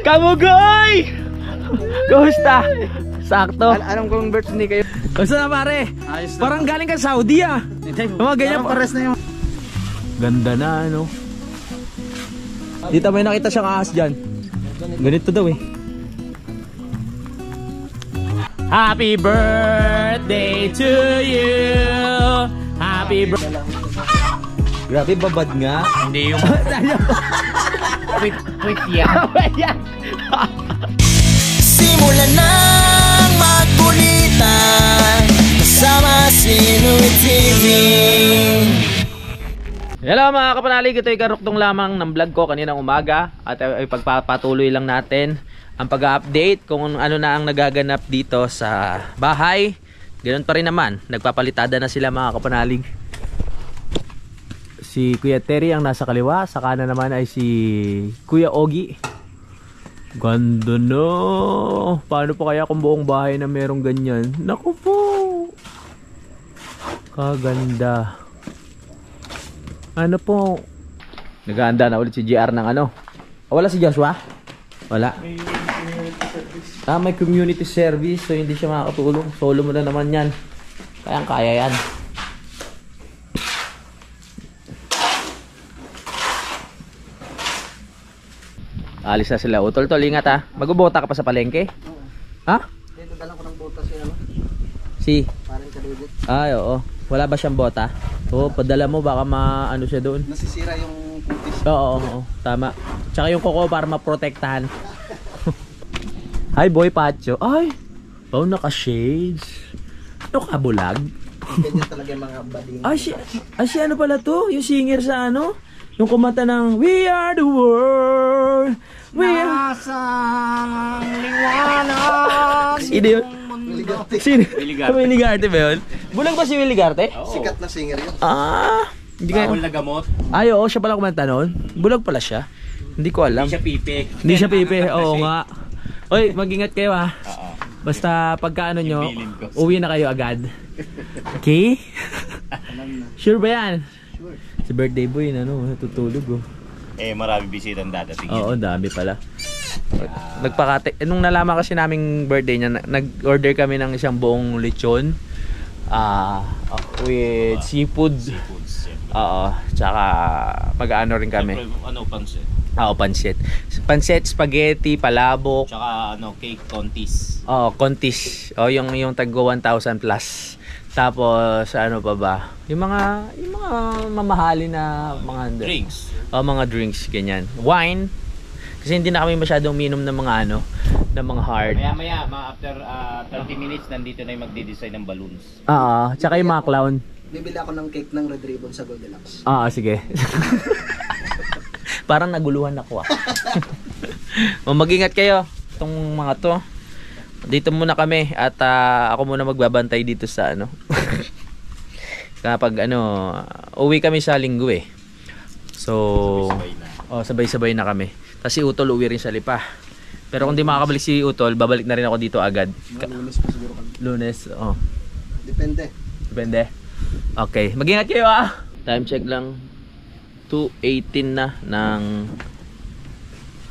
Kamugoy! Kumusta? Sakto. Anong kong birthday kayo? Basta na pare? Parang galing ka Saudi ah. Mga ganyan pa. Pares na yung... Ganda na ano. Dito may nakita siyang ahas dyan. Ganito daw eh. Happy birthday to you. Happy birthday. Grabe babad nga. Hindi yung... Wait yan. Simulan nang magkulitan kasama si Louie TV. Hello mga kapanalig, ito ay karuktong lamang ng vlog ko kaninang umaga. At ay pagpapatuloy lang natin ang pag-update kung ano na ang nagaganap dito sa bahay. Ganoon pa rin naman, nagpapalitada na sila mga kapanalig. Si Kuya Terry ang nasa kaliwa, sa kanan naman ay si Kuya Ogie. Ganda no. Paano pa kaya kung buong bahay na merong ganyan? Naku po. Kaganda. Ano po? Nagahanda na ulit si JR ng ano? Wala si Joshua? Wala. May community service. So hindi siya makakatulong. Solo mo na naman yan. Kayang-kaya yan. Alis na sila. Utol-tol, ingat ha. Magbobota ka pa sa palengke? Ha? Dito dalang ko ng botas yun. Si? Parang kadudit. Ay, oo. Wala ba siyang bota? Oo, padala mo baka maano siya doon. Nasisira yung kutis. Oo, tama. Tsaka yung kuko para maprotektahan. Hi, Boy Pacho. Ay! Oh, naka-shades. Ano ka, bulag? Ganyan talaga yung mga bading. Si ano pala to? Yung singer sa ano? Yung kumanta ng We Are The World. Nasang liwanag. Sino yun? Sino? Willie Garte ba yun? Bulag ba si Willie Garte? Sikat na singer yun. Hindi kayo. Bawal na gamot. Ay, oo, siya pala kumanta noon. Bulag pala siya. Hindi ko alam. Hindi siya pipi. Oo nga. Oy, mag-ingat kayo ha. Basta pagka ano nyo, uwi na kayo agad. Okay? Sure ba yan? Sure. Si birthday boy na ano, natutulog oh. Marami bisitang dadating. Oo, dami pala. Nagpakate, nung nalaman kasi naming birthday niya, nag-order kami ng isang buong lechon. With seafood. Oo, tsaka mag-ano rin kami. Ano, pansit? Pansit. Pansit, spaghetti, palabok. Tsaka cake contis. Contis. Yung taggo 1,000 plus. Tapos ano pa ba? Yung mga mamahalin na mga Drinks. Mga drinks ganyan. Wine. Kasi hindi na kami masyadong minom ng mga ng mga hard. Maya after 30 minutes nandito na yung magde-design ng balloons. Tsaka yung mga clown. Bibili ako ng cake ng Red Ribbon sa Goldilocks. Sige. Parang naguluhan ako Mag-ingat kayo itong mga to. Dito muna kami at ako muna magbabantay dito sa ano. Kapag uwi kami sa linggo eh. So, sabay-sabay na kami. Tapos si Utol uwi rin sa Lipa. Pero kung di makakabalik si Utol, babalik na rin ako dito agad. Lunes pa siguro kami. Lunes, Depende. Okay, mag-ingat kayo Time check lang. 2:18 na ng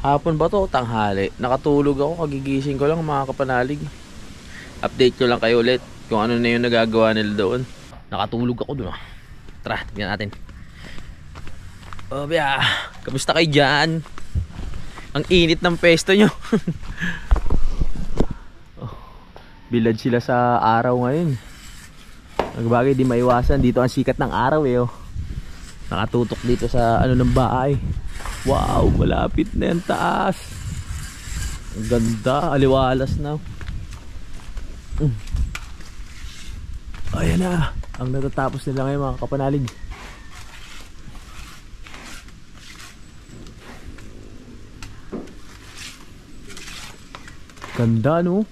hapon ba to? Tanghali. Nakatulog ako, kagigising ko lang mga kapanalig. Update ko lang kayo ulit kung ano na yung nagagawa nila doon. Nakatulog ako doon Tara, tignan natin. Kamusta kayo dyan? Ang init ng pesto nyo. Bilad sila sa araw ngayon. Nagbagay di maiwasan. Dito ang sikat ng araw nakatutok dito sa ng bahay. Wow, malapit na yung taas. Ang ganda, aliwalas na. Ayan na, ang natatapos nila ngayon mga kapanalig. Ganda no?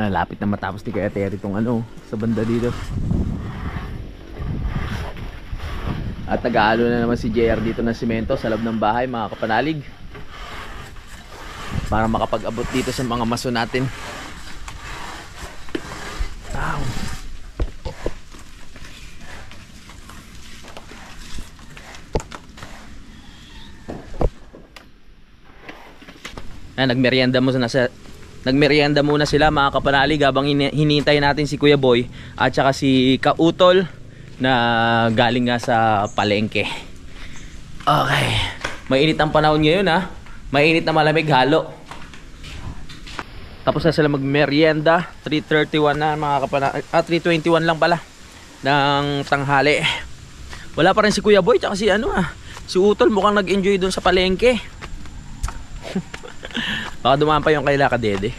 Lapit na matapos ni Kuya Terry itong sa banda dito. At nag-aalo na naman si JR dito ng simento sa loob ng bahay mga kapanalig. Para makapag-abot dito sa mga maso natin. Nagmerienda muna sila mga kapanalig habang hinihintay natin si Kuya Boy at saka si Kautol na galing nga sa palengke. Okay. Mainit ang panahon ngayon ha. Mainit na malamig halo. Tapos na sila magmerienda. 3:31 na mga kapanalig. 3:21 lang pala ng tanghali. Wala pa rin si Kuya Boy tsaka si si Utol mukhang nag-enjoy doon sa palengke. Baka dumaan pa yung kay Laka Dede.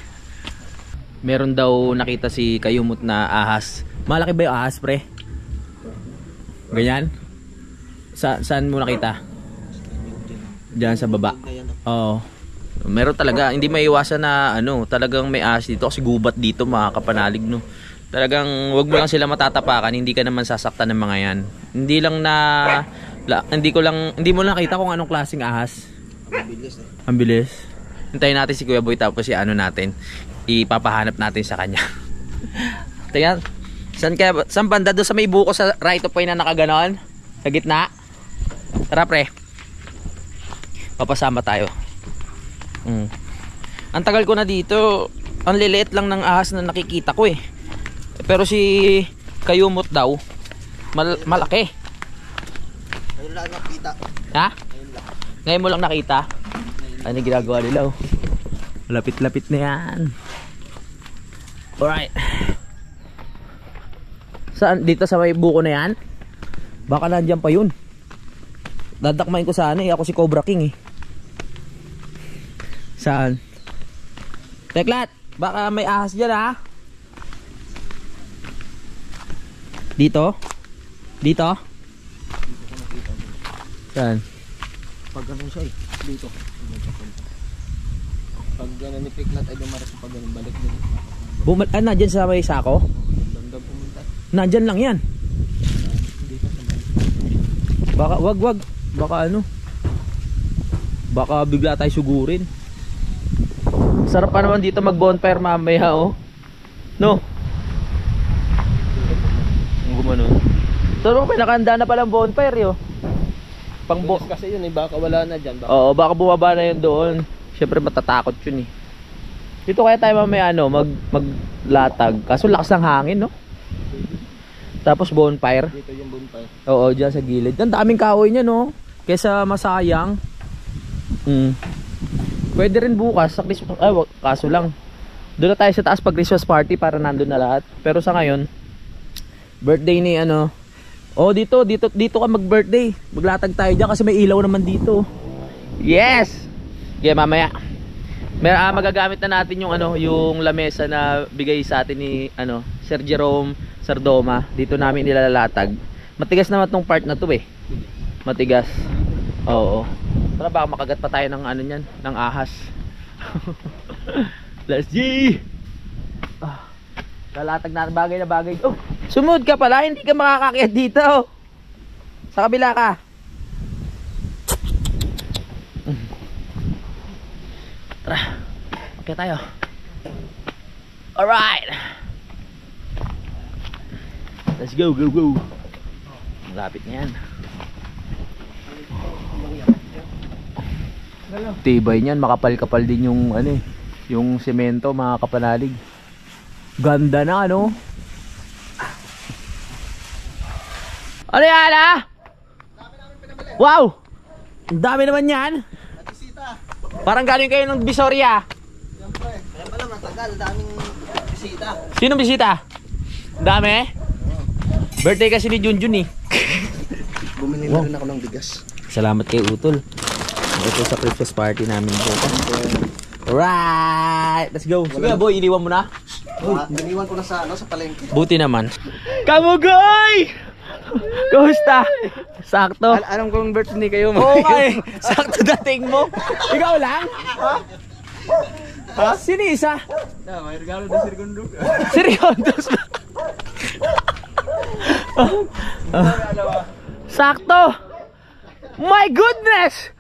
Meron daw nakita si Kayumot na ahas. Malaki ba yung ahas, pre? Ganyan? Saan mo nakita? Diyan sa baba. Oo. Meron talaga, hindi maiiwasan na talagang may ahas dito kasi gubat dito mga kapanalig no. Talagang wag mo lang sila matatapakan, hindi ka naman sasaktan ng mga yan. Hindi mo lang nakita kung anong klaseng ahas. Ang bilis. Hintayin natin si Kuya Boy tapos natin. Ipapahanap natin sa kanya. Tingnan. Saan banda doon sa may buko sa right of way na nakaganon? Sa gitna? Tara pre. Papasama tayo. Ang tagal ko na dito. Ang liliit lang ng ahas na nakikita ko eh. Pero si Kayumot daw malaki. Ngayon lang nakita. Ha? Ngayon mo lang nakita? Ano ginagawa nila oh? Lapit-lapit na yan. Alright. Saan? Dito sa may buko na yan? Baka nandiyan pa yun. Dadakmain ko sana ako si Cobra King eh. Saan? Teklat! Baka may ahas dyan ha? Dito? Dito? Saan? Pag ganun siya eh. Dito. Pag ganun ni Piklat ay dumaras pag ganun balik din. Nandyan sa may sako? Dandang pumunta. Nandyan lang yan. Dito sa balik. Baka wag. Baka Baka bigla tayo sugurin. Sarap pa naman dito mag bonfire mamaya oh. No? Ang gumano. So pinakahanda na palang bonfire yo. Kasi yun eh, baka wala na dyan. Oo, baka bumaba na yun doon. Siyempre matatakot yun eh. Dito kaya tayo mamaya maglatag. Kaso lakas ng hangin no. Tapos bonfire. Dito yung bonfire. Oo, dyan sa gilid. Ang daming kahoy niya no. Kesa masayang. Pwede rin bukas sa Christmas. Kaso lang. Doon na tayo sa taas pag Christmas party para nandun na lahat. Pero sa ngayon, birthday ni dito ka mag-birthday. Maglatag tayo diyan kasi may ilaw naman dito. Yes. Okay, mamaya. Magagamit na natin yung lamesa na bigay sa atin ni Sir Jerome Sardoma. Dito namin nilalatag. Matigas naman tong part na to eh. Matigas. Oo. Tara baka makagat pa tayo ng niyan, ng ahas. Let's G. Lalatag natin bagay na bagay. Oh, sumud ka pala, hindi ka makakakyat dito. Sa kabila ka. Tara. Okay tayo. Alright. Let's go. Malapit na yan. Tibay niyan, makapal-kapal din yung yung semento mga kapanalig. Ganda na Ano yan ah? Wow! Ang dami naman yan. Parang galing kayo ng Visoria. Siyempre, kaya pala matagal, daming bisita. Sinong bisita? Dami? Birthday kasi ni Junjun eh. Bumili na rin ako ng bigas. Salamat kay Utol. Ito sa Christmas party namin po. Alright, let's go. Sige boy, iniwan mo na. Iniwan ko na sa palengke. Buti naman. Kamugoy! Kumusta? Sakto. Alam ko yung birthday kayo. Oo nga eh. Sakto dating mo. Ikaw lang? Ha? Sino isa? May regalo na Sirgondo. Sirgondos. Sakto. My goodness!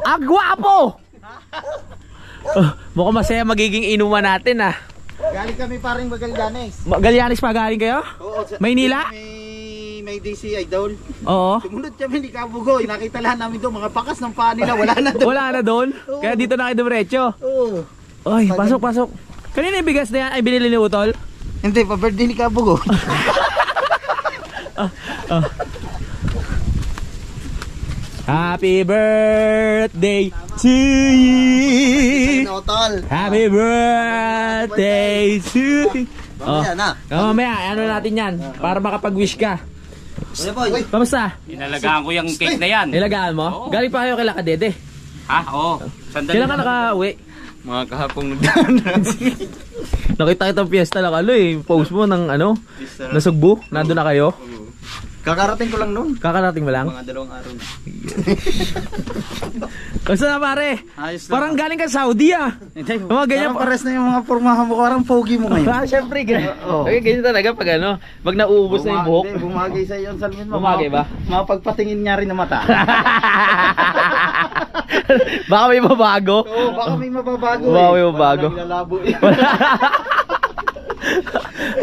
Ang gwapo! Mukhang masaya magiging inuman natin ah. Galing kami paring Magallanes. Magallanes pa galing kayo? Oo. Maynila? May Mayday si Idol. Oo. Sumunod kami ni Kabugoy. Nakita lang namin doon, mga bakas ng paa nila. Wala na doon. Wala na doon? Oo. Kaya dito na kayo dumiretso? Oo. Oy, pasok, pasok. Kanina yung bigas na yan ay binili ni Utol? Hindi, pa-birthday ni Kabugoy. Happy birthday to you. Tol. Happy birthday to you. Mamaya na. Mamaya, ano natin yan? Para makapag-wish ka. Kuya Boy. Kamusta? Inalagaan ko yung cake na yan. Nilagaan mo? Oo. Galing pa kayo kay Lakadede. Ha? Oo. Sandali. Kailan ka nakauwi? Mga kahapong nagdaan. Nakita kitang piyesta lang post mo ng nasugbo. Nandun na kayo? Kakarating ko lang noon. Kakarating mo lang? Mga 2 araw na. Basta na pare? Ayos lang. Parang galing ka Saudi Mga ganyan Parang pares na yung mga pormahan mo. Parang pogi mo ngayon. Siyempre ganyan. Oo. Okay, ganyan talaga pag pag nauubos na yung buhok. Hindi, bumagay sa iyo ang salmin mo. Bumagay ba? Mapagpatingin niya rin na mata. Baka may mabago. Oo, baka may mababago Baka may mabago. Wala lang ilalabo eh.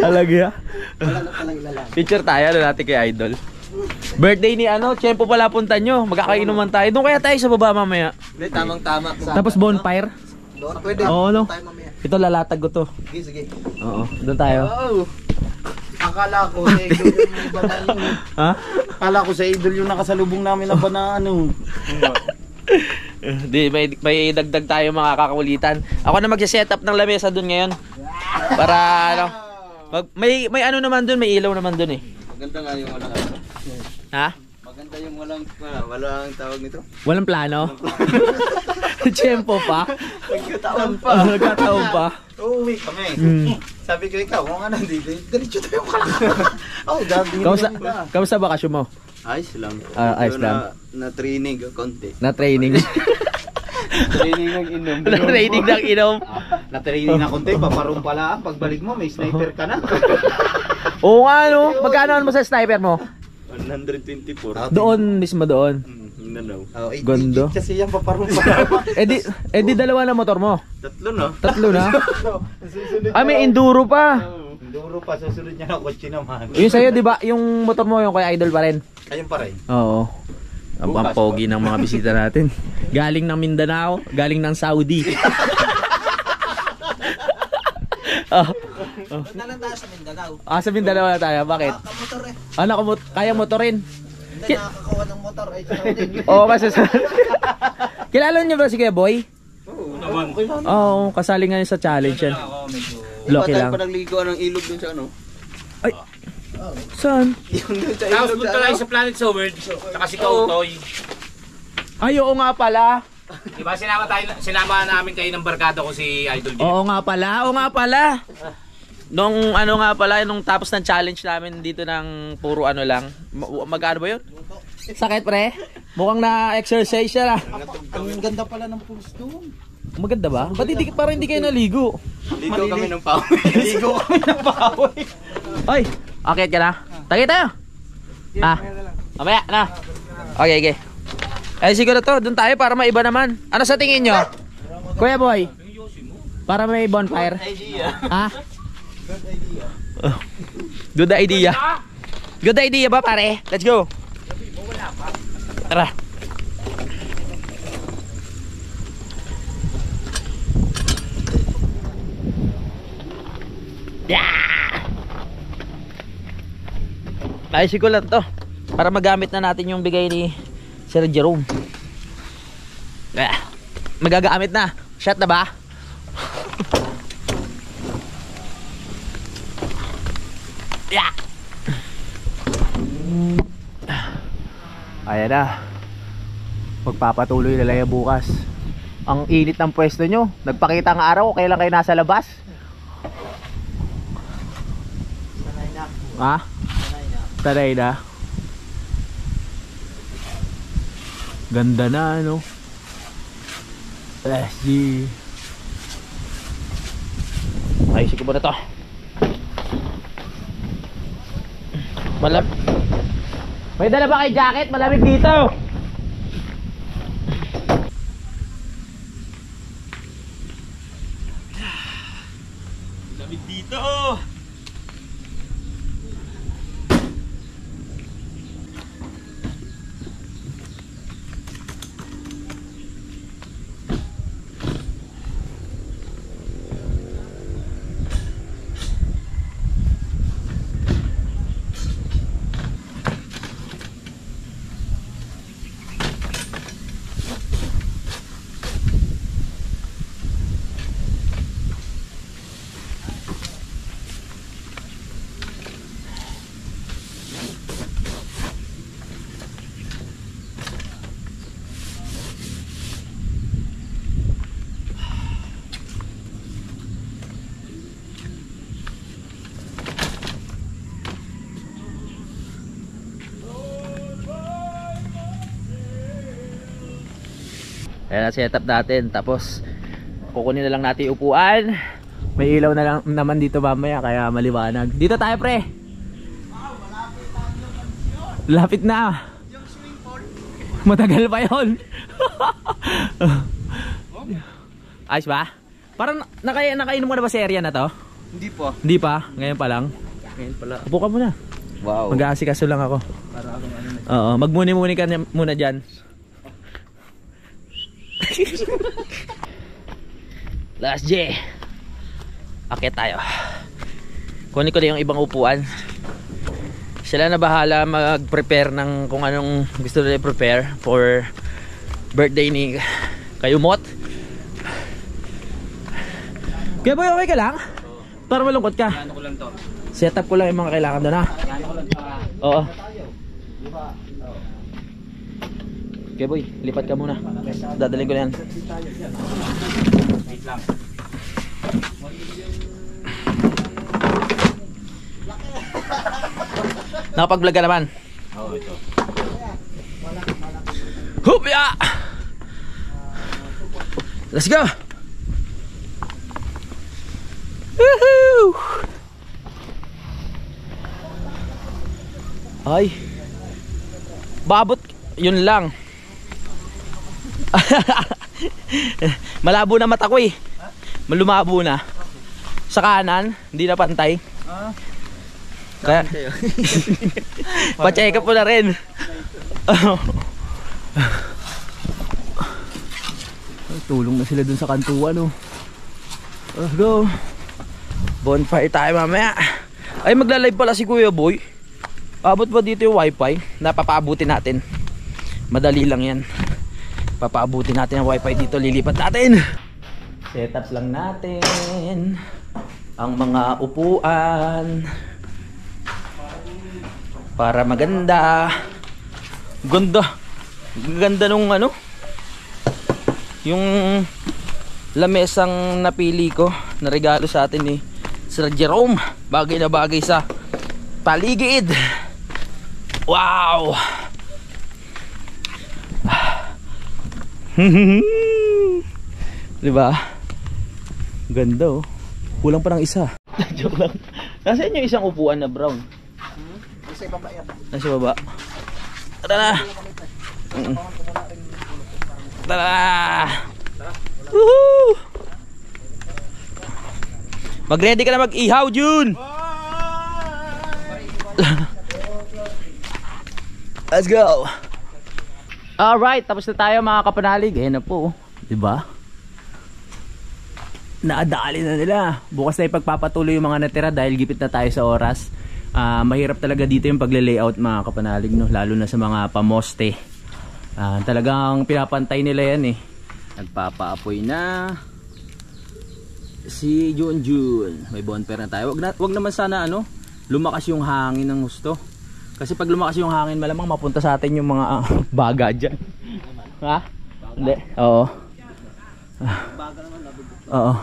Alagya. Wala na palang ilalabo. Picture tayo natin kay Idol. Birthday ni Tiyempo pala punta nyo. Magkakainuman tayo. Doon kaya tayo sa baba mamaya. Hindi, tamang-tama. Tapos bonfire. Doon, pwede. Oo, no? Tayo mamaya. Ito lalatag ko to. Sige, sige. Oo, doon tayo. Oo. Akala ko sa idol yung iba na ano. Ha? Akala ko sa idol yung nakasalubong namin na ba na ano. Di, may dagdag tayo mga kakakulitan. Ako na magse-set up ng lamesa doon ngayon. Para may ano naman doon, may ilaw naman doon eh. Maganda nga yung walang Ha? Maganda yung walang tawag nito. Walang plano? Tiyempo pa? Nagkataon pa. Nagkataon pa? Uuwi kami. Sabi ko ikaw, kung ano, diretso tayo kalakal. Oh, dami. Kamusta bakasyon mo? Ayos lang. Ayos lang. Na-training konti. Na training. Training ng inom. Na training ng inom. Na-training na konti, paparong pala. Pagbalik mo, may sniper ka na. Oo nga no. Magkano mo sa sniper mo? 124. Doon mismo doon. Mindanao. Gondo. Kasi yan, paparong pala. Eh di dalawa na motor mo. 3 no? Tatlo na. May enduro pa. Enduro pa, susunod niya na kotse naman. Yung sa'yo, di ba? Yung motor mo yung kay Idol pa rin? Ayun pa rin. Oo. Ang pogi ng mga bisita natin. Galing ng Mindanao, galing ng Saudi. Punta lang tayo sa Mindanao. Sa Mindanao na tayo. Bakit? Kamotor eh. Kaya motorin. Hindi nakakakuha ng motor ay sa din. Oo, kasi kilala niyo ba si Kuya Boy? Oo. Oo, kasali nga yun sa challenge yan. Lucky lang. Pa nagliguan ng ilog dun sa ano? Ay, saan? Yung dun sa Tapos ilog punta tayo sa Planet Sword. Saka si Kautoy. Ay, oo nga pala. Diba sinama namin kayo ng barkada ko si Idol Jeff. Oo nga pala. Nung nga pala, nung tapos ng challenge namin dito ng puro lang. Magkano ba yun? Sakit pre? Mukhang na-exercise siya lah. Ang ganda pala ng pulse doon. Maganda ba? Ba't parang hindi kayo naligo? Ligo kami ng pawis. Ligo kami ng pawis. Ay, akit ka na? Tagay tayo. Mamaya na. Okay. Ay siguro to, doon tayo para maiba naman. Ano sa tingin nyo? Kuya Boy? Para may bonfire? Ha? Good idea. Good idea ba pare? Let's go. Tara. Yeah! Ayos ko lang to para magamit na natin yung bigay ni Sir Jerome. Magagamit na. Shot na ba? Yeah! Ayan na. Magpapatuloy na lang bukas. Ang init ng pwesto nyo. Nagpakita ng araw, kailan kayo nasa labas? Sanay na. Ha? Sanay na. Ganda na ano. SG. Ayusin ko muna to. May dala ba kay jacket? Malamig dito. Malamig dito. Ayan na setup natin. Tapos kukunin na lang natin yung upuan. May ilaw na lang naman dito mamaya kaya maliwanag. Dito tayo pre. Lapit na. Matagal pa yun. Ayos ba? Parang nakainom mo na ba sa area na to? Hindi po. Hindi pa? Ngayon pa lang? Ngayon pala. Upo ka muna. Wow. Mag-aasikaso lang ako. Para akong ano na. Oo, magmuni-muni ka muna dyan. Last J. Akit tayo. Kunin ko na yung ibang upuan. Sila na bahala mag-prepare ng kung anong gusto nila i-prepare for birthday ni Kayumot. Kaya boy, okay ka lang? Para malungkot ka. Ano ko lang to? Setup ko lang yung mga kailangan doon ha. Ano ko lang para... Oo. Okay boy, lipat ka muna. Dadalhin ko na yan. Wait lang. Nakapag-vlog ka naman. Oo, ito. Hupya! Let's go! Woohoo! Ay. Babot. Yun lang. Malabo na mata ko eh. Malumabo na. Sa kanan, hindi na pantay. Kaya pa-check up po na rin. Tulong na sila dun sa kantuan oh. Let's go. Bonfire tayo mamaya. Ay magla-live pala si Kuya Boy. Abot ba dito yung wifi? Napapaabutin natin. Madali lang yan. Papaabutin natin ang wifi dito. Lilipat natin. Setup lang natin ang mga upuan para maganda. Ganda nung ano, yung lamesang napili ko na regalo sa atin ni Sir Jerome. Bagay na bagay sa paligid. Wow. Diba? Ganda oh. Kulang pa ng isa. Joke lang. Nasaan yung isang upuan na brown? Nasa ibaba yan. Nasa baba. Tara na. Tara. Woohoo! Mag-ready ka na mag-ihaw, Jun. Let's go. Alright, tapos na tayo mga kapanalig. Ayan na po, diba? Naadali na nila. Bukas na ipagpapatuloy yung mga natira dahil gipit na tayo sa oras. Mahirap talaga dito yung pagle-layout mga kapanalig, no? Lalo na sa mga pamoste. Talagang pinapantay nila yan eh. Nagpapaapoy na si Junjun. May bonfire na tayo. Wag naman sana ano, lumakas yung hangin ng gusto. Kasi pag lumakas yung hangin, malamang mapunta sa atin yung mga baga dyan. Ha? Hindi. Oo. Oo.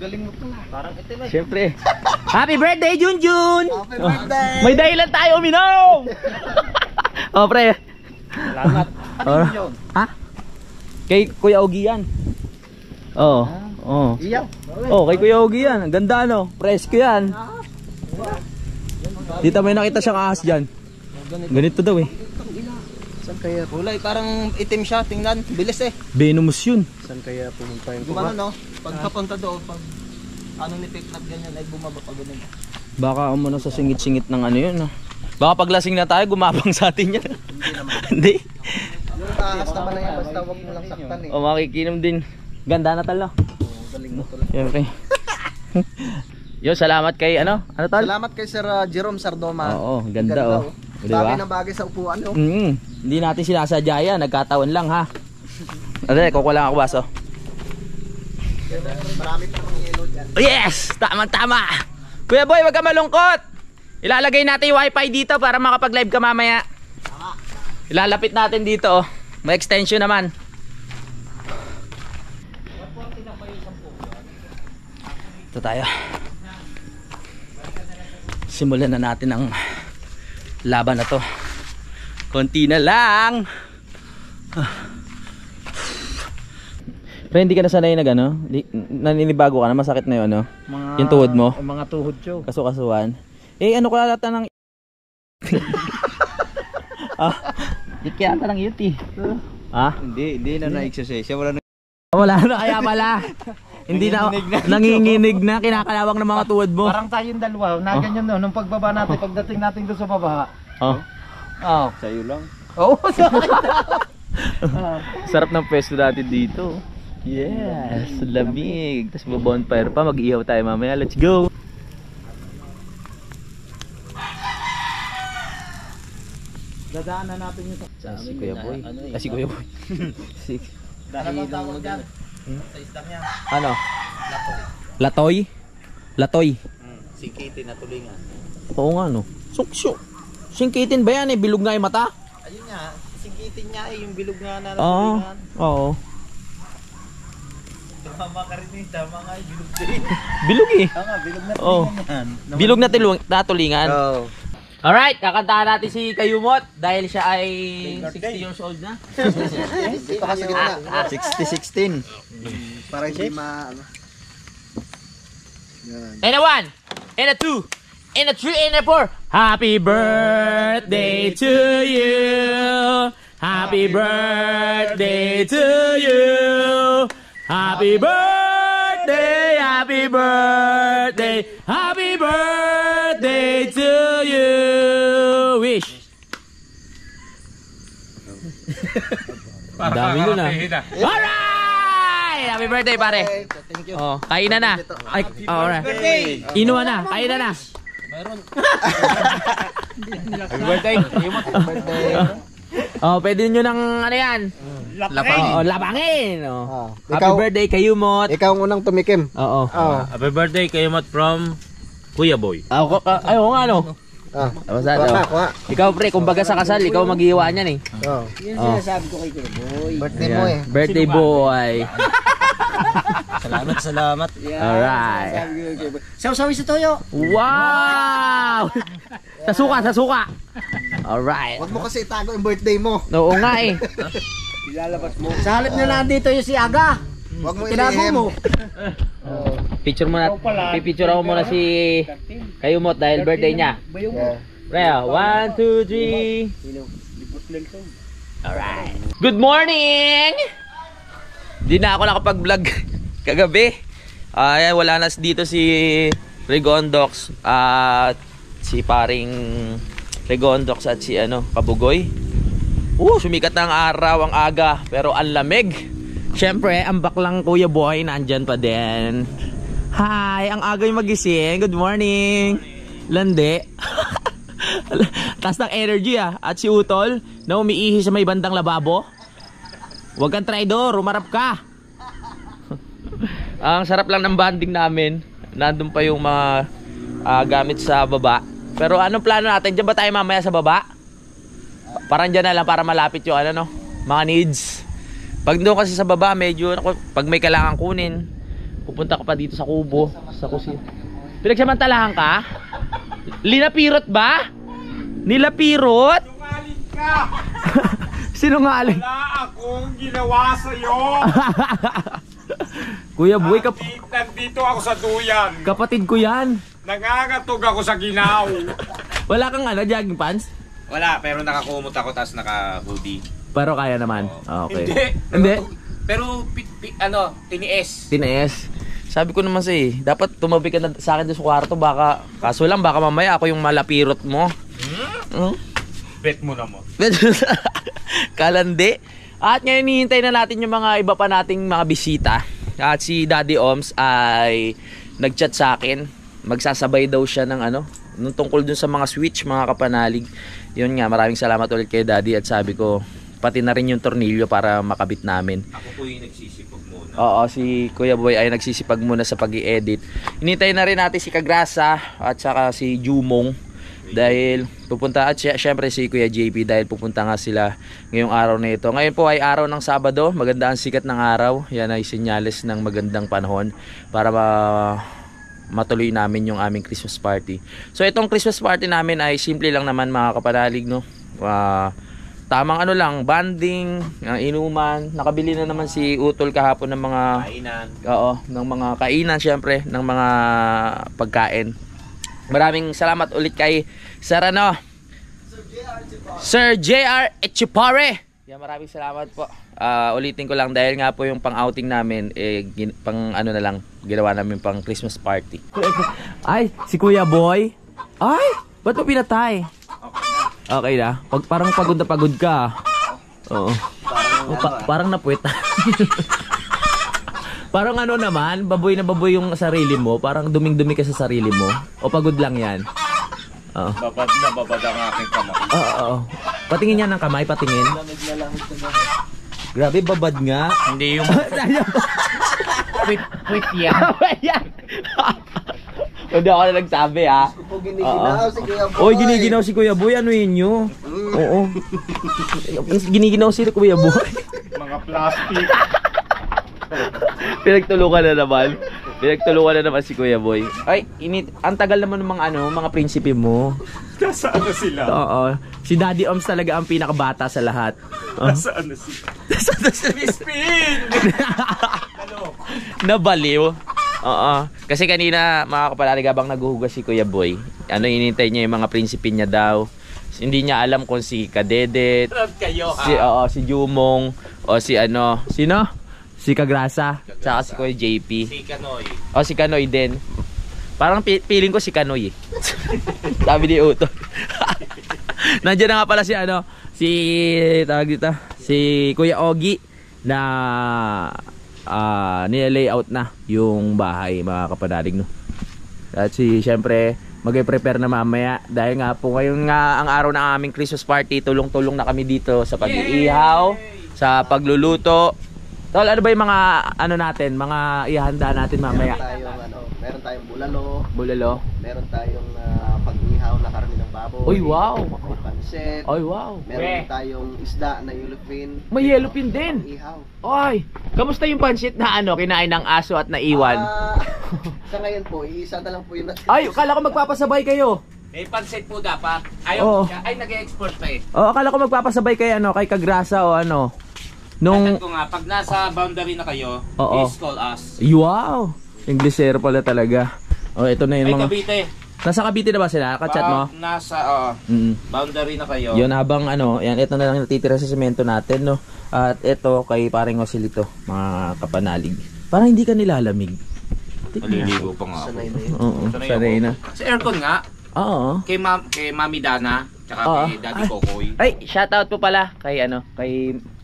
Galing mo to. Parang ito ba? Siyempre. Happy birthday, Junjun! Happy birthday! May dahilan tayo uminom! Oh, pre. Salamat. Ano yun? Ha? Kay Kuya Ogie yan. Oo. Oo. Iyaw. Oh, kay Kuya Ogie yan. Ang ganda no? Presko yan. Dito may nakita siyang ahas dyan. Ganito daw eh. Saan kaya? Kulay, parang itim siya. Tingnan, bilis eh. Venomous yun. Saan kaya pumunta yung kuha? No? Pag kapunta doon, pag ano ni Peklat ganyan ay bumaba pa ganun. Baka umano sa singit-singit ng ano yun. No? Baka paglasing na tayo, gumapang sa atin yan. Hindi. Yung ahas naman na yan, basta wag mo lang saktan eh. O makikinom din. Ganda na talo. Galing mo tuloy. Siyempre. Yo, salamat kay ano? Ano tal? Salamat kay Sir Jerome Sardoma. Oo, ganda oh. Diba? Bagay na bagay sa upuan oh. Hindi natin sinasadya yan, nagkataon lang ha. Ano, kukulang ako baso. Marami pa namang yellow dyan. Yes! Tama-tama! Kuya Boy, wag ka malungkot! Ilalagay natin yung wifi dito para makapag-live ka mamaya. Ilalapit natin dito oh. May extension naman. Ito tayo. Simulan na natin ang laban na to. Konti na lang. Pero hindi ka na sanay na gano? Naninibago ka na, masakit na yun, ano? Yung tuhod mo? Mga tuhod ko. Kasukasuan. Eh, ano ko lata ng... Di kaya ata ng yuti. Hindi na na-exercise. Wala na. Wala na kaya pala. Hindi na, nanginginig na, kinakalawang ng mga tuhod mo. Parang tayong dalawa, na ganyan no, nung pagbaba natin, pagdating natin doon sa baba. Sa'yo lang. Oo, Sarap ng pwesto natin dito. Yes, lamig. Tapos bonfire pa, mag-ihaw tayo mamaya. Let's go! dadaanan natin yung Si Kuya Boy. Si Kuya Boy. Dahil tawag dyan. Sa isdang yan. Ano? Latoy? Latoy? Singkitin na tulingan. Oo nga no. Singkitin ba yan eh? Bilog nga yung mata? Ayun nga, singkitin niya yung bilog nga na Oo. tulingan. Oo. Tama ka rin tama nga yung bilog din. Bilog eh. Tama, bilog na Oo. tulingan yan. Bilog na tulingan. Oo. Alright, kakantahan natin si Kayumot dahil siya ay 60 years old na. Dito ka sa gitna. 60-16. Para hindi ano. And a 1, and a 2, and a 3, and a 4. Happy birthday to you. Happy birthday to you. Happy birthday, happy birthday, happy birthday to you. Wish. Ang dami nun ah. Alright! Happy birthday pare. Thank you. Oh, kainan na. Ay, alright. Inuwan na, kainan na. Happy birthday. Oh, pwede nyo ng ano yan? Lapangin. Oh. Happy birthday Kayumot. Ikaw ang unang tumikim. Oo. Happy birthday Kayumot from Kuya Boy. Ay, oo nga no. Basta daw. Ikaw pre, kumbaga sa kasal, ikaw maghihiwa niyan eh. Oo. Yun sinasabi ko kay Kuya Boy. Birthday mo eh. Birthday boy. Salamat. Alright. Saw-sawi sa toyo. Wow! Sa suka. Alright. Huwag mo kasi itago yung birthday mo. Oo nga eh. Ilalabas mo. Sa halip na nandito yung si Aga. Huwag mo Tinago ilihim. mo. Picture mo na. Pipicture ako muna si Kayumot dahil birthday niya. Yeah. Pre, 1, 2, 3. Alright. Good morning! Di na ako nakapag-vlog kagabi. Ayan, wala na dito si Rigondox at si paring Rigondox at si Kabugoy. Sumikat na ang araw, ang aga, pero ang lamig. Siyempre, ang baklang Kuya Boy nandyan pa din. Hi, ang aga yung magising. Good morning. Lande. Taas ng energy ah. At si Utol na umiihi sa may bandang lababo. Huwag kang traidor, umarap ka. Ang sarap lang ng banding namin. Nandun pa yung mga gamit sa baba. Pero anong plano natin? Diyan ba tayo mamaya sa baba? Parang dyan na lang para malapit yung mga needs. Pag doon kasi sa baba, medyo pag may kailangan kunin, pupunta ka pa dito sa kubo, sa kusina. Pinagsamantalahan ka? Linapirot ba? Nilapirot? Sinungaling ka! Sinungaling? Wala akong ginawa sa'yo! Kuya Boy, Nandito ako sa duyan. kapatid ko yan. Nangangatog ako sa ginaw. Wala kang jogging pants? Wala, pero nakakumot ako tapos naka-hoodie. Pero kaya naman. Okay. Hindi. Hindi? Pero tiniis. Tinaes. Sabi ko naman dapat tumabi ka na sa akin doon sa kwarto. Kaso lang, baka mamaya ako yung malapirot mo. Bet mo naman. Kalandi. At ngayon hihintay na natin yung mga iba pa nating mga bisita. At si Daddy Oms ay nagchat sa akin. Magsasabay daw siya ng nung tungkol dun sa mga switch, mga kapanalig. Yun nga, maraming salamat ulit kay Daddy. At sabi ko, pati na rin yung tornilyo para makabit namin. Ako po yung nagsisipag muna. Oo, si Kuya Boy ay nagsisipag muna sa pag-i-edit. Hinintay na rin natin si Kagrasa at saka si Jumong dahil pupunta, at syempre si Kuya JP dahil pupunta nga sila ngayong araw na ito. Ngayon po ay araw ng Sabado, maganda ang sikat ng araw. Yan ay senyales ng magandang panahon para matuloy namin yung aming Christmas party. So itong Christmas party namin ay simple lang naman mga kapanalig, no? tamang ano lang, banding, inuman. Nakabili na naman si Utol kahapon ng mga Kainan. ng mga kainan syempre, ng mga pagkain. Maraming salamat ulit kay Sir Sir JR Echipare. Yeah, maraming salamat po. Ulitin ko lang dahil nga po yung pang-outing namin pang ano na lang ginawa namin pang Christmas party. Ay, si Kuya Boy. Ay, ba't mo pinatay? Okay na. Parang pagod na pagod ka. Oo. Parang napuwet. Parang ano naman, baboy na baboy yung sarili mo. Parang duming-dumi ka sa sarili mo. O pagod lang yan? Oo. Babad ang aking kamay. Oo. Patingin yan ng kamay, patingin. Grabe, babad nga. Hindi yung Quit yan. Hindi ako na nagsabi ha. Giniginaw si Kuya Boy. Oy, giniginaw si Kuya Boy. Ano yun nyo? Oo. Giniginaw si Kuya Boy. Mga plastic. Pinagtulungan na naman. Pinagtulungan na naman si Kuya Boy. Ay, ang tagal naman ng mga prinsipe mo. Nasaan na sila? Oo. Si Daddy Oms talaga ang pinakabata sa lahat. Nasaan na sila? Nasaan na sila? Spin! Nabaliw. Oo. Kasi kanina, mga kapalarig, habang naguhugas si Kuya Boy, inintay niya yung mga prinsipe niya daw. Hindi niya alam kung si Kadedet, Kayo si Jumong, o si sino? Si Kagrasa, tsaka si Kuya JP. Si Kanoy. O si Kanoy din. Parang feeling ko si Kanoy eh. Sabi ni Uto. Nandiyan na nga pala si Kuya Ogi na nila-layout na yung bahay, mga kapanalig, no. At syempre mag-prepare na mamaya dahil nga po ngayon nga ang araw ng aming Christmas party. Tulong-tulong na kami dito sa pag-iihaw, sa pagluluto. Tol, ano ba yung mga natin, mga ihanda natin mamaya? Meron tayong bulalo. Bulalo. Meron tayong pag-ihaw na karne ng baboy. Oy, wow. May pansit. Oy, wow. Meron tayong isda na yellowfin. May yellowfin din. Ihaw. Oy, kamusta yung pansit na kinain ng aso at naiwan? Sa ngayon po, iisa na lang po yun. Ay, akala ko magpapasabay kayo. May pansit po dapat. Oo. Ay, nag-export pa eh. Oh, akala ko magpapasabay kay kay Kagrasa o nung Ko nga, pag nasa boundary na kayo, Oo. please call us. wow, Inglesero pala talaga. Oh, ito na yung Ay, mga Cavite. Nasa Cavite na ba sila? Ka-chat mo? Pag nasa boundary na kayo. Yun, habang yan, ito na lang natitira sa semento natin, no. At ito kay paring Joselito, mga kapanalig. Parang hindi ka nilalamig. Maliligo pa nga ako. Oo, sanay na. Sa aircon nga, Oo. kay Mami Dana, tsaka Oo. kay Daddy Kokoy. Ay, shoutout po pala kay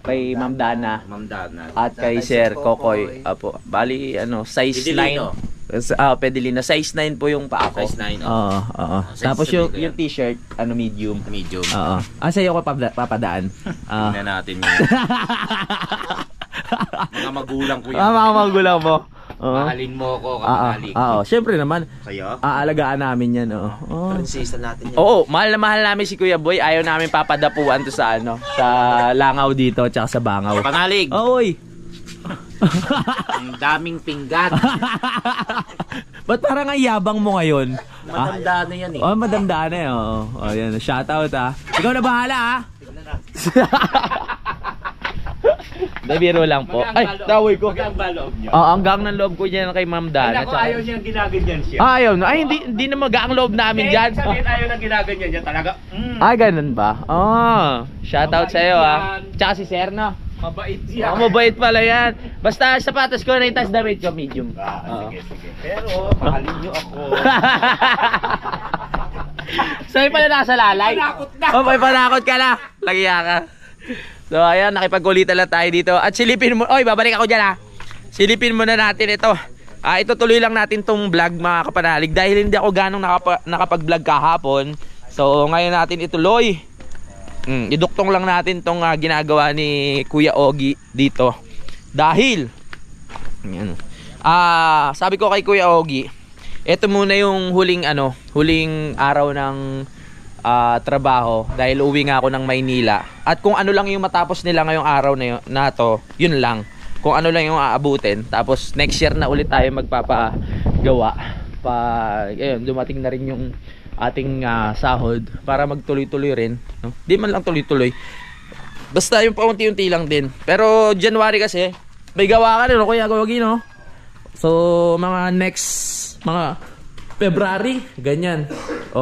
kay Ma'am Dana Ma'am Dana. at kay Sir Kokoy. Apo. Bali size Pidilino. 9. Pedilino, size 9 po yung paa ko. Size 9. Oo, oo. Size Tapos sabihin ko yung yan. t-shirt, medium. Medium. Oo. Sa'yo ko papadaan. Tingnan natin yun. Mga magulang ko yan. Mga magulang mo. Oo. Mahalin mo ako kapanalig. Oo, syempre naman. Kayo? Aalagaan namin yan, oo. Prinsesa natin yan. Oo, mahal na mahal namin si Kuya Boy. Ayaw namin papadapuan to sa sa Langaw dito tsaka sa Bangaw. Kapanalig. Oy. Ang daming pinggan. Ba't parang ang yabang mo ngayon? Matanda na yan eh. Oh, madamdaan na eh. Oo. Oh, yan. Shoutout Ikaw na bahala Hindi, biro lang po. Ay, tawag ko. Magang ba loob niyo? Hanggang ng loob ko dyan kay Ma'am Dana. Ako ayaw niyang ginaganyan siya. Ayaw na. Ay, hindi na magaan loob namin dyan. Sabihin ayaw nang ginaganyan niya talaga. Ganun ba? Shoutout sa'yo Tsaka si Sir, no? Mabait siya. Mabait pala yan. Basta sapatos ko na yung tas damit ko, medium. Sige. Pero, mahalin niyo ako. Sa'yo pala nasa lalay. Panakot na. May panakot ka na. Lagiya ka. So ayan, nakipagkulitan lang tayo dito. At silipin mo, babalik ako dyan Silipin mo na natin ito. Ito tuloy lang natin tong vlog, mga kapanalig. Dahil hindi ako ganong nakapag-vlog kahapon. So ngayon natin ituloy. Iduktong lang natin tong ginagawa ni Kuya Ogi dito. Dahil sabi ko kay Kuya Ogi, ito muna yung huling araw ng trabaho dahil uwi nga ako ng Maynila. At kung ano lang yung matapos nila ngayong araw na to, yun lang. Kung ano lang yung aabutin. Tapos next year na ulit tayo magpapagawa. Ayun, dumating na rin yung ating sahod para magtuloy-tuloy rin. No? Di man lang tuloy-tuloy. Basta yung paunti-unti lang din. Pero January kasi, may gawa ka rin, no? Kuya Gawagi, no? So, mga mga February, ganyan. O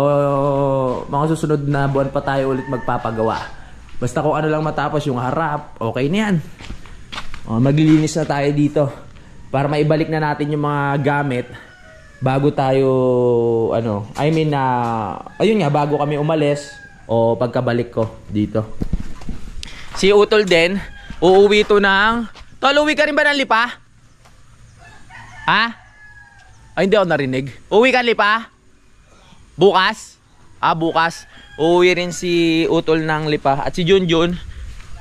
mga susunod na buwan pa tayo ulit magpapagawa. Basta kung ano lang matapos yung harap, okay na yan. O, maglilinis na tayo dito. Para maibalik na natin yung mga gamit bago tayo, ayun nga, bago kami umalis o pagkabalik ko dito. Si Utol din, uuwi to ng... Tol, uwi ka rin ba ng Lipa? Ha? Ay, hindi ako narinig. Uwi ka Lipa? Bukas? Bukas. Uuwi rin si Utol ng Lipa. At si Junjun,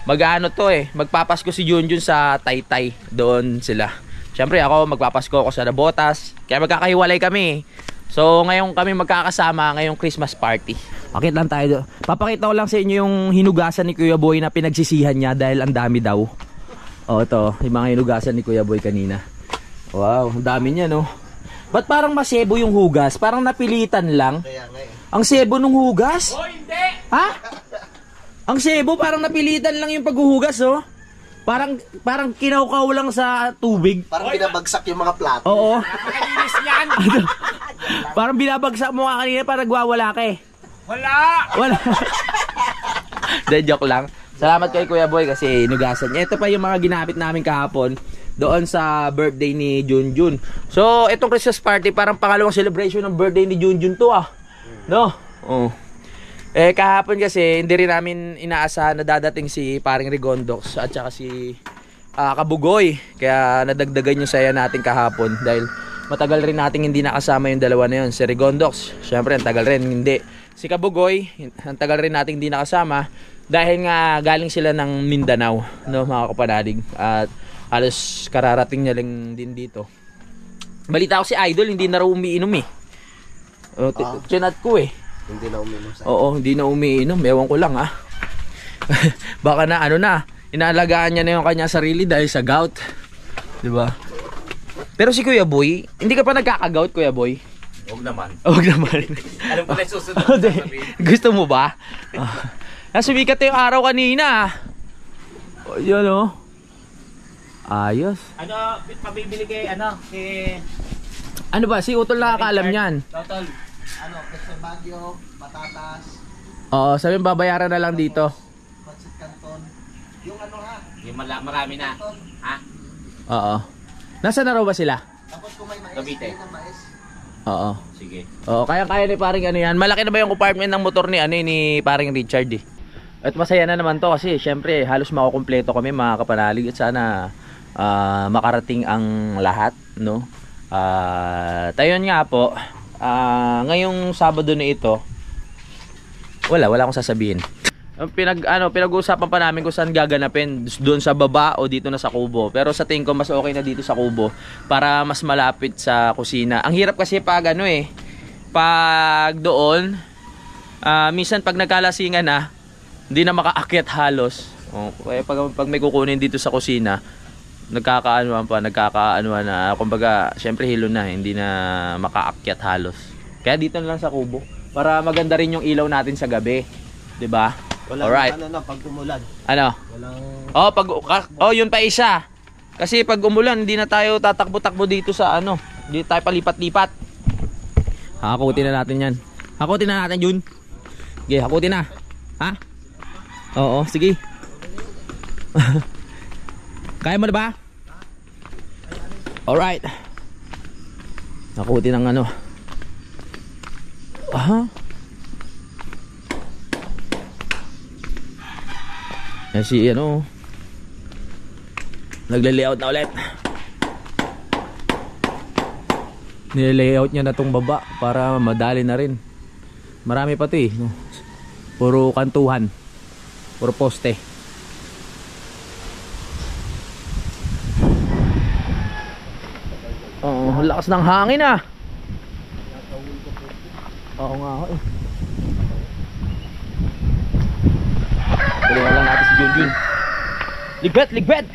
magpapasko si Junjun sa Taytay. Doon sila. Siyempre ako, magpapasko ako sa Nabotas. Kaya magkakahiwalay kami. So, ngayon kami magkakasama ngayong Christmas party. Pakit lang tayo doon. Papakita ko lang sa inyo yung hinugasan ni Kuya Boy na pinagsisihan niya dahil ang dami daw. Ito, yung mga hinugasan ni Kuya Boy kanina. Wow, ang dami niya, no? Ba't parang masebo yung hugas? Parang napilitan lang. Ang sebo nung hugas? Hindi! Ha? Ang sebo, parang napilitan lang yung paghuhugas, oh. Parang kinaukaw lang sa tubig. Parang binabagsak yung mga plato. Oo. Nakalinis yan! Parang binabagsak mo ka kanina, parang nagwawala ka eh. Wala. Joke lang. Salamat kay Kuya Boy kasi inugasan niya. Ito pa yung mga ginamit namin kahapon doon sa birthday ni Junjun. So, itong Christmas party, parang pangalawang celebration ng birthday ni Junjun to, no? Oh. Kahapon kasi hindi rin namin inaasahan na dadating si paring Rigondox at saka si Kabugoy. Kaya nadagdagan yung saya natin kahapon dahil matagal rin nating hindi nakasama yung dalawa na yun. Si Rigondox, syempre ang tagal rin hindi. Si Kabugoy, ang tagal rin nating hindi nakasama dahil nga galing sila ng Mindanao, no, mga kapanalig. At halos kararating niya lang din dito. Balita ko si Idol hindi na raw umiinom eh. Chinat ko eh. Hindi na uminom sa... Oo, hindi na umiinom. Ewan ko lang baka na inaalagaan niya na yung kanya sarili dahil sa gout. Diba? Pero si Kuya Boy, hindi ka pa nagkaka-gout, Kuya Boy? Huwag naman. Huwag naman. Alam ko na yung susunod. Gusto mo ba? Nasumikat yung araw kanina. Yan o. Ayos. Pabibili kay Ano ba? Si Utol nakakaalam niyan. Totol. Kasi Baguio, patatas, Oo, sabi babayaran na lang dito. pancit canton. Yung Yung marami na. Ha? Oo. Nasaan na raw ba sila? Tapos kung may mais, Cavite. ng mais. Oo. Sige. Oo, kaya ni paring yan. Malaki na ba yung compartment ng motor ni paring Richard eh. At masaya na naman to kasi syempre halos makukumpleto kami mga kapanalig at sana makarating ang lahat, no? Tayo nga po. Ngayong Sabado na ito, wala akong sasabihin. Pinag-uusapan pa namin kung saan gaganapin, doon sa baba o dito na sa kubo. Pero sa tingin ko mas okay na dito sa kubo para mas malapit sa kusina. Ang hirap kasi pag pag doon, minsan pag nagkalasingan na, hindi na makaakyat halos. Kaya pag may kukunin dito sa kusina, nagkakaanuan na, kumbaga syempre hilo na, hindi na makaakyat halos. Kaya dito na lang sa kubo para maganda rin yung ilaw natin sa gabi, 'di ba? Alright. Pag umulan. Yun pa isa. Kasi pag umulan, hindi na tayo tatakbo-takbo dito sa hindi tayo palipat-lipat. Hakutin na natin 'yan. Hakutin na natin 'yun. Okay, hakutin na. Ha? Oo, sige. Kaya mo na ba? Alright. Nakuti ng Yan si nagle-layout na ulit. Nile-layout niya na tong baba para madali na rin. Marami pa to eh. Puro kantuhan. Puro poste. Oo, lakas ng hangin Oo nga ako eh. Tulungan lang natin si Junjun. Ligbet!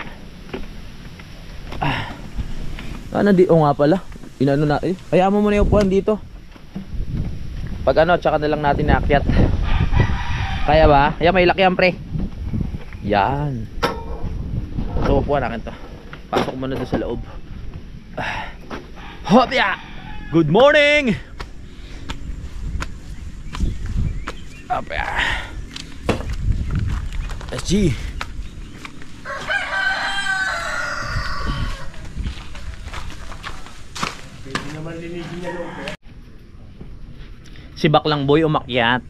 Oo nga pala. Inano natin. Kaya mo muna yung upuan dito. Pag tsaka na lang natin naakyat. Kaya ba? Kaya may lakyan pre. Yan. So, upuan natin to. Pasok mo na doon sa loob. Hopya! Good morning! Hopya! SG! Si Baklang Boy umakyat.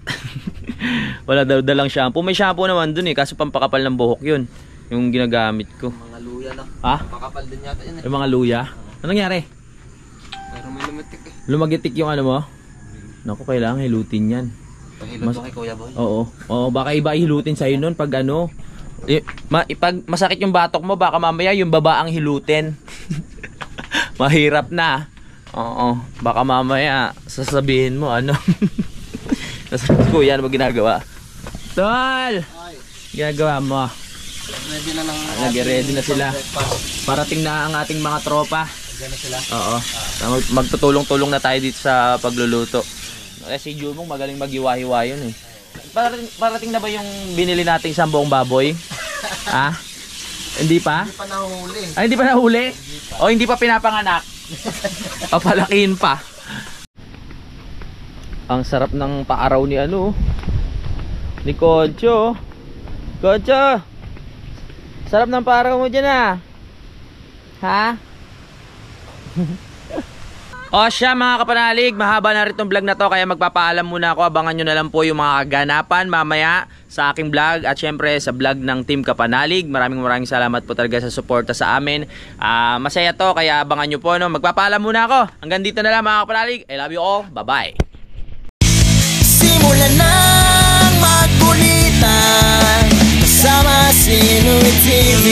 Wala daw dalang shampoo. May shampoo naman dun eh, kaso pampakapal ng buhok yun. Yung ginagamit ko. Mga luya na. Ha? Pakapal din yata yun eh. Yung mga luya? Anong nangyari? Pero may lumatik eh. Lumagitik yung ano mo? Naku, kailangan hilutin yan. Pahilot ko kay Kuya Boy. Oo. Oo, baka iba hilutin sa'yo nun pag ano. Pag masakit yung batok mo, baka mamaya yung baba ang hilutin. Mahirap na. Oo. Baka mamaya sasabihin mo ano. Kuya, ano mo ginagawa? Tol! Ginagawa mo. Ready na ng Nag-ready na sila. Parating na ang ating mga tropa. Diyan na sila. Oo. Magtutulong-tulong na tayo dito sa pagluluto. Kasi si Jumong magaling mag-iwa-hiwa yun eh. Parating na ba yung binili nating sambong baboy? Ha? Hindi pa? Hindi pa nahuli. Ay, hindi pa nahuli? O hindi pa pinapanganak? Papalakihin pa. Ang sarap ng paaraw ni ano, ni Concho. Concho! Sarap ng paaraw mo dyan ah. Ha? O siya mga kapanalig, mahaba na rin itong vlog na to, kaya magpapaalam muna ako. Abangan nyo na lang po yung mga kaganapan mamaya sa aking vlog at syempre sa vlog ng Team Kapanalig. Maraming salamat po talaga sa suporta sa amin. Masaya to, kaya abangan nyo po. No? Magpapaalam muna ako. Hanggang dito na lang mga kapanalig. I love you all. Bye-bye. Simulan ng magkulitan kasama si Inuit TV.